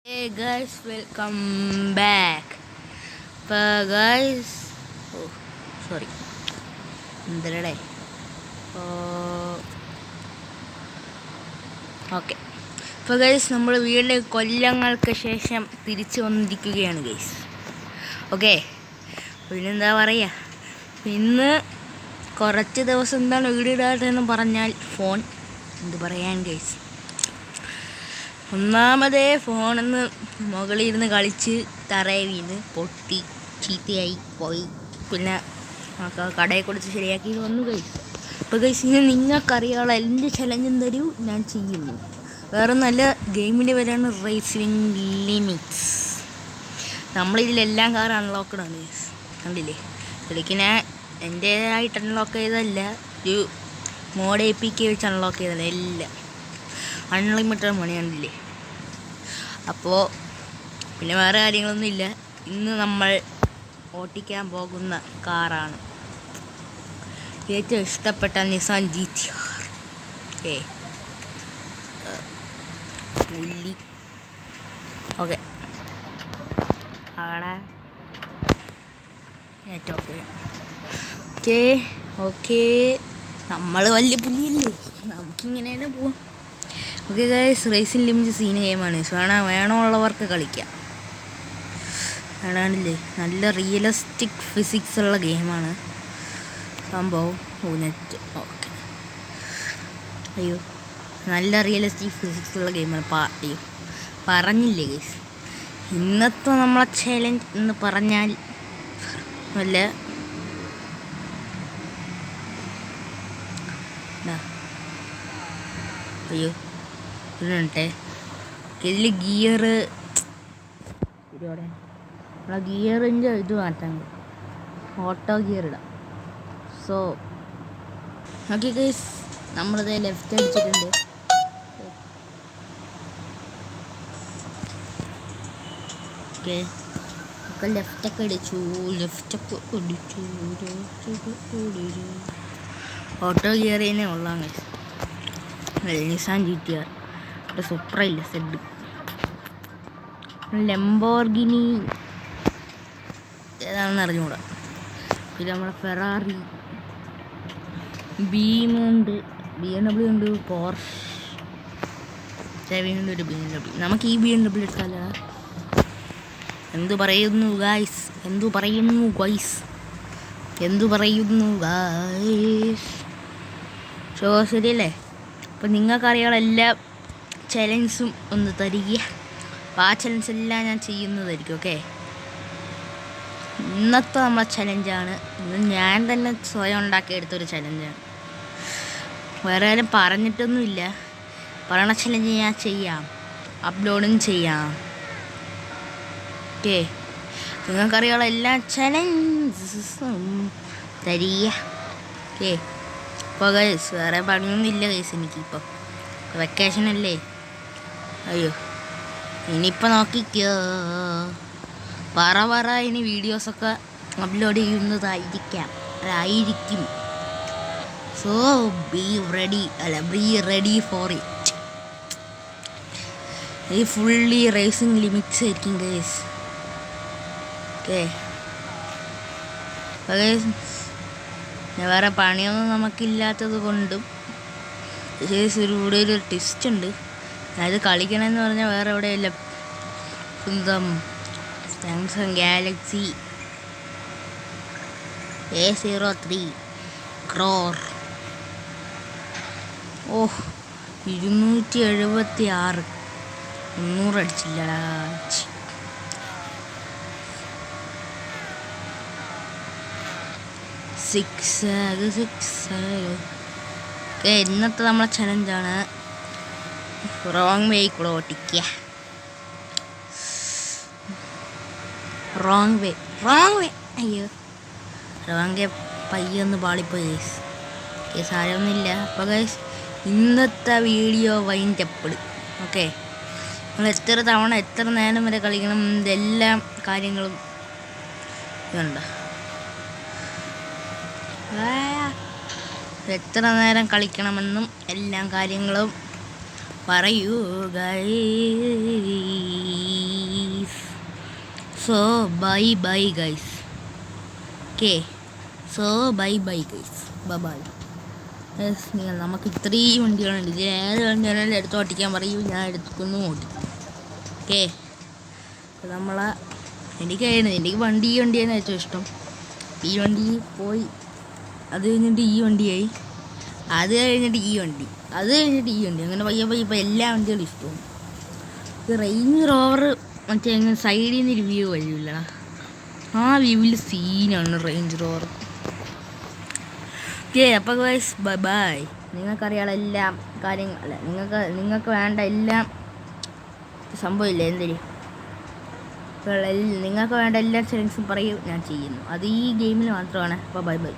Hey guys, welcome back. അപ്പോൾ guys sorry എന്തരടെ okay. അപ്പോൾ guys നമ്മൾ വീണ്ടും കൊല്ലങ്ങൾക്ക് ശേഷം തിരിച്ചു വന്നിരിക്കുകയാണ് ഗൈസ്. ഓക്കെ, പിന്നെന്താ പറയുക, ഇന്ന് കുറച്ച് ദിവസം എന്താണ് വീഡിയോ ഇടാതെന്ന് പറഞ്ഞാൽ ഫോൺ എന്ത് പറയാൻ ഗൈസ്. ഒന്നാമതേ ഫോണിന്ന് മുകളിൽ ഇരുന്ന് കളിച്ച് തറയിൽ വീണ് പൊട്ടി ചീത്തയായി പോയി. പിന്നെ കടയിൽ കൊടുത്ത് ശരിയാക്കി വന്നു ഗൈസ്. അപ്പോൾ ഗൈസ് ഇനി നിങ്ങൾക്കറിയാനുള്ള എൻ്റെ ചലഞ്ചും തരൂ, ഞാൻ ചെയ്യുന്നു. വേറെ നല്ല ഗെയിമിൻ്റെ പേരാണ് റേസിംഗ് ലിമിറ്റ്സ്. നമ്മളിതിലെല്ലാം കാർ അൺലോക്കഡാണ് ഗൈസ്. കണ്ടില്ലേ, ശരിക്കും ഞാൻ എൻ്റേതായിട്ട് അൺലോക്ക് ചെയ്തതല്ല, ഒരു മോഡ് APK വെച്ച് അൺലോക്ക് ചെയ്തതല്ല, എല്ലാം അൺലിമിറ്റഡ് മണി കണ്ടില്ലേ. അപ്പോൾ പിന്നെ വേറെ കാര്യങ്ങളൊന്നും ഇല്ല. ഇന്ന് നമ്മൾ ഓട്ടിക്കാൻ പോകുന്ന കാറാണ് ഏറ്റവും ഇഷ്ടപ്പെട്ട നിസാൻ GT-R. ഓക്കെ, അവിടെ ഓക്കെ ഓക്കെ നമ്മൾ വലിയ പുലിയല്ലേ, നമുക്കിങ്ങനെ പോവാം. ഓക്കെ ഗൈസ്, റേസിംഗ് ലിമിറ്റ് സീന ഗെയിമാണ്. വേണമുള്ളവർക്ക് കളിക്കാം. കാണാനില്ലേ, നല്ല റിയലിസ്റ്റിക് ഫിസിക്സ് ഉള്ള ഗെയിമാണ് സംഭവം. നെറ്റ് ഓക്കെ, അയ്യോ നല്ല റിയലിസ്റ്റിക് ഫിസിക്സ് ഉള്ള ഗെയിമാണ്. അയ്യോ പറഞ്ഞില്ലേ ഗൈസ്, ഇന്നത്തെ നമ്മളെ ചാലഞ്ച് എന്ന് പറഞ്ഞാൽ നല്ല അയ്യോ ഇതുണ്ടേ, ഇതിൽ ഗിയറിൻ്റെ ഇത് മാറ്റാൻ, ഓട്ടോ ഗിയർ ഇടാം. സോ ഓക്കെ ഗൈസ്, നമ്മളിത് ലെഫ്റ്റ് അടിച്ചിട്ടുണ്ട്. ഓക്കെ, ഒക്കെ ലെഫ്റ്റൊക്കെ അടിച്ചു. ഓട്ടോ ഗിയർ തന്നെ ഉള്ളാൻ ഗൈസ്. നിസാൻ GT-R സൂപ്പർ ഇല്ല, സെഡ് ലംബോർഗിനി ഏതാണെന്ന് അറിഞ്ഞുകൂടാ. പിന്നെ നമ്മുടെ ഫെറാറി, BMW ഉണ്ട്, പോർഷ് ഒരു BMW. നമുക്ക് ഈ BMW എടുക്കാല. എന്തു പറയുന്നു ഗൈസ് ഷോ ശരിയല്ലേ. അപ്പം നിങ്ങൾക്കറിയാനുള്ള എല്ലാ ചലഞ്ചും ഒന്ന് തരിക. അപ്പോൾ ആ ചലഞ്ച് എല്ലാം ഞാൻ ചെയ്യുന്നതായിരിക്കും. ഓക്കെ, ഇന്നത്തെ നമ്മളെ ചലഞ്ചാണ്. ഇന്ന് ഞാൻ തന്നെ സ്വയം ഉണ്ടാക്കിയെടുത്തൊരു ചലഞ്ചാണ്. വേറെ ആരും പറഞ്ഞിട്ടൊന്നുമില്ല. പറയണ ചലഞ്ച് ഞാൻ ചെയ്യാം, അപ്ലോഡും ചെയ്യാം. ഓക്കെ, നിങ്ങൾക്കറിയാനുള്ള എല്ലാ ചലഞ്ചസും തരിക. ഓക്കെ, ഇപ്പോൾ ഗൈസ് വേറെ പണിയൊന്നും ഇല്ല ഗൈസ് എനിക്കിപ്പോൾ, വെക്കേഷൻ അല്ലേ. അയ്യോ ഇനിയിപ്പോൾ നോക്കിക്കോ, പറ ഇനി വീഡിയോസൊക്കെ അപ്ലോഡ് ചെയ്യുന്നതായിരിക്കും. So be ready for it. ഇത് ഫുള്ളി റേസിംഗ് ലിമിറ്റ്സ് ആയിരിക്കും ഗൈസ്. ഓക്കെ, വേറെ പണിയൊന്നും നമുക്കില്ലാത്തത് കൊണ്ടും ഇവിടെ ഒരു ടെസ്റ്റ് ഉണ്ട്. അതായത് കളിക്കണമെന്ന് പറഞ്ഞാൽ വേറെ എവിടെയല്ല, സ്വന്തം സാംസങ് ഗാലക്സി A03 ക്രോർ. 276 300 അടിച്ചില്ലടാ. സിക്സ്. ഓക്കെ, ഇന്നത്തെ നമ്മളെ ചലഞ്ചാണ് റോങ് വേ കൂടെ ഓട്ടിക്കുക. റോങ് വേ അയ്യോ റോങ് വേ പയ്യൊന്ന് പാളിപ്പോയി ഗൈസ്. സാരമൊന്നുമില്ല. അപ്പോൾ ഗൈസ് ഇന്നത്തെ വീഡിയോ വൈൻഡപ്പ്. ഓക്കെ, നമ്മൾ എത്ര തവണ എത്ര നേരം വരെ കളിക്കണം, ഇതെല്ലാം കാര്യങ്ങളും ഇതുണ്ട്. എത്ര നേരം കളിക്കണമെന്നും എല്ലാ കാര്യങ്ങളും പറയൂ guys. So bye bye guys. Okay, so bye bye guys, bye. നമുക്ക് ഇത്രയും വണ്ടികളുണ്ട്. ഇതിൽ ഏത് വണ്ടിയാണെങ്കിലും എടുത്ത് ഓട്ടിക്കാൻ പറയൂ, ഞാൻ എടുക്കുന്നു ഓട്ടിക്കും. ഓക്കെ, നമ്മളെ എനിക്ക് വണ്ടിയാണ് ഏറ്റവും ഇഷ്ടം. ഈ വണ്ടി പോയി, അത് കഴിഞ്ഞിട്ട് ഈ വണ്ടിയായി, അത് കഴിഞ്ഞിട്ട് ഈ വണ്ടി, അത് കഴിഞ്ഞിട്ട് ഈ വണ്ടി, അങ്ങനെ പയ്യെ ഇപ്പോൾ എല്ലാ വണ്ടികളും ഇഷ്ടവും. ഇത് റേഞ്ച് റോവർ മറ്റേ അങ്ങനെ സൈഡിൽ നിന്ന് ഒരു വ്യൂ വഴിയില്ല, ആ വ്യൂവിൽ സീനാണ് റേഞ്ച് റോവർ. ഓക്കെ, അപ്പോൾ ഗൈസ് ബൈ ബൈ. നിങ്ങൾക്കറിയാനുള്ള എല്ലാം കാര്യങ്ങൾ, നിങ്ങൾക്ക് വേണ്ട എല്ലാം സംഭവമില്ല എന്തിന്, നിങ്ങൾക്ക് വേണ്ട എല്ലാ സെറ്റിങ്സും പറയൂ, ഞാൻ ചെയ്യുന്നു. അത് ഈ ഗെയിമിൽ മാത്രമാണ്. അപ്പോൾ ബൈ ബൈ.